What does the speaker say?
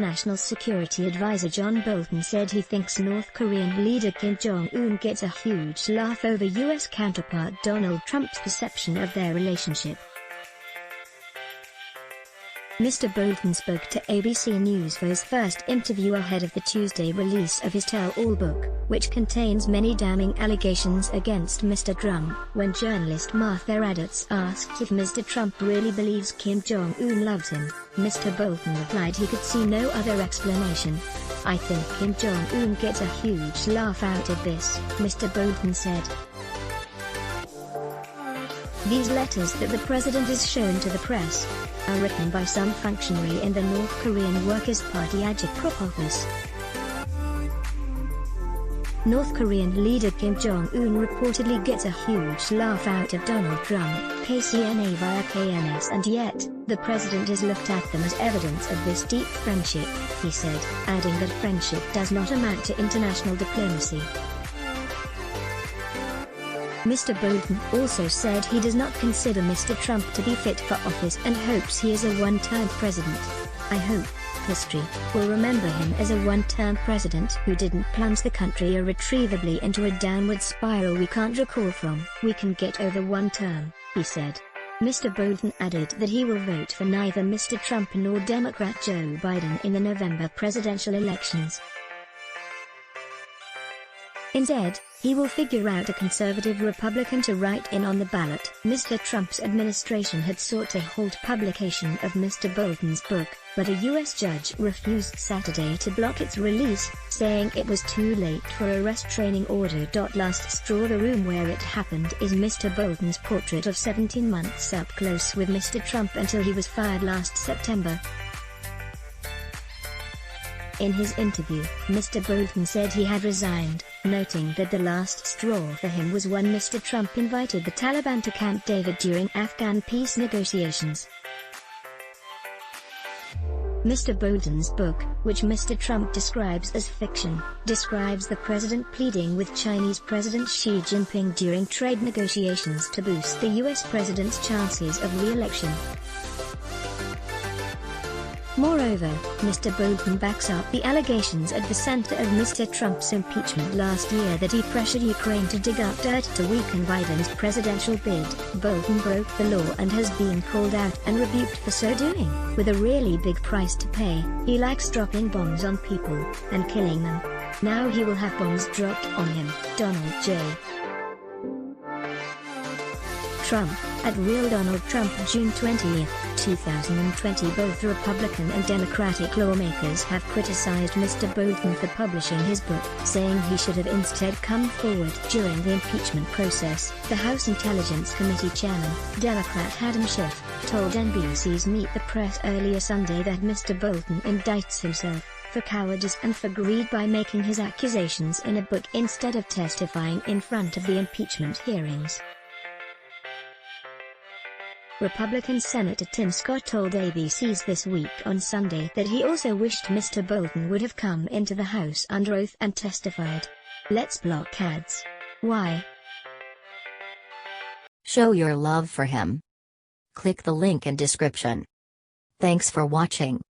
National Security Advisor John Bolton said he thinks North Korean leader Kim Jong-un gets a huge laugh over U.S. counterpart Donald Trump's perception of their relationship. Mr. Bolton spoke to ABC News for his first interview ahead of the Tuesday release of his tell-all book, which contains many damning allegations against Mr. Trump. When journalist Martha Raddatz asked if Mr. Trump really believes Kim Jong-un loves him, Mr. Bolton replied he could see no other explanation. "I think Kim Jong-un gets a huge laugh out of this," Mr. Bolton said. These letters that the president is shown to the press are written by some functionary in the North Korean Workers' Party agitprop office. North Korean leader Kim Jong-un reportedly gets a huge laugh out of Donald Trump, KCNA via KNS, and yet, the president has looked at them as evidence of this deep friendship, he said, adding that friendship does not amount to international diplomacy. Mr. Bolton also said he does not consider Mr. Trump to be fit for office and hopes he is a one-term president. "I hope history will remember him as a one-term president who didn't plunge the country irretrievably into a downward spiral we can't recoil from. We can get over one term," he said. Mr. Bolton added that he will vote for neither Mr. Trump nor Democrat Joe Biden in the November presidential elections. Instead, he will figure out a conservative Republican to write in on the ballot. Mr. Trump's administration had sought to halt publication of Mr. Bolton's book, but a U.S. judge refused Saturday to block its release, saying it was too late for a restraining order. Last straw. The room where it happened is Mr. Bolton's portrait of 17 months up close with Mr. Trump until he was fired last September. In his interview, Mr. Bolton said he had resigned, noting that the last straw for him was when Mr. Trump invited the Taliban to Camp David during Afghan peace negotiations. Mr. Bolton's book, which Mr. Trump describes as fiction, describes the president pleading with Chinese President Xi Jinping during trade negotiations to boost the U.S. president's chances of re-election. Moreover, Mr. Bolton backs up the allegations at the center of Mr. Trump's impeachment last year that he pressured Ukraine to dig up dirt to weaken Biden's presidential bid. Bolton broke the law and has been called out and rebuked for so doing, with a really big price to pay. He likes dropping bombs on people and killing them. Now he will have bombs dropped on him. Donald J. Trump, at Real Donald Trump. June 20, 2020. Both Republican and Democratic lawmakers have criticized Mr. Bolton for publishing his book, saying he should have instead come forward during the impeachment process. The House Intelligence Committee chairman, Democrat Adam Schiff, told NBC's Meet the Press earlier Sunday that Mr. Bolton indicts himself for cowardice and for greed by making his accusations in a book instead of testifying in front of the impeachment hearings. Republican Senator Tim Scott told ABC's This Week on Sunday that he also wished Mr. Bolton would have come into the House under oath and testified. "Let's block ads. Why?" Show your love for him. Click the link in description. Thanks for watching.